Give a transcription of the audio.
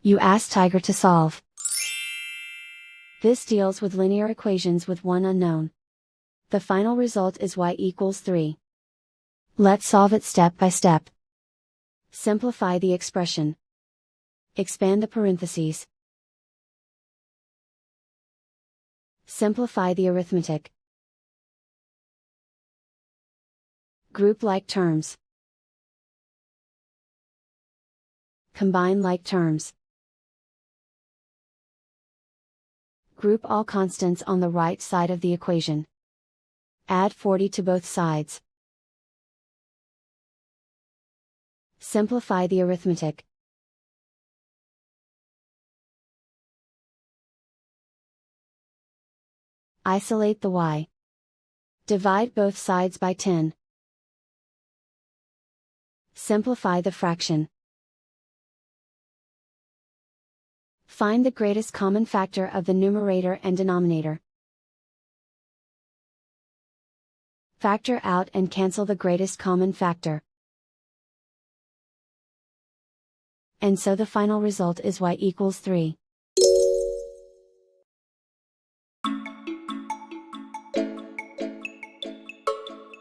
You ask Tiger to solve. This deals with linear equations with one unknown. The final result is y equals 3. Let's solve it step by step. Simplify the expression. Expand the parentheses. Simplify the arithmetic. Group like terms. Combine like terms. Group all constants on the right side of the equation. Add 40 to both sides. Simplify the arithmetic. Isolate the y. Divide both sides by 10. Simplify the fraction. Find the greatest common factor of the numerator and denominator. Factor out and cancel the greatest common factor. And so the final result is y equals 3.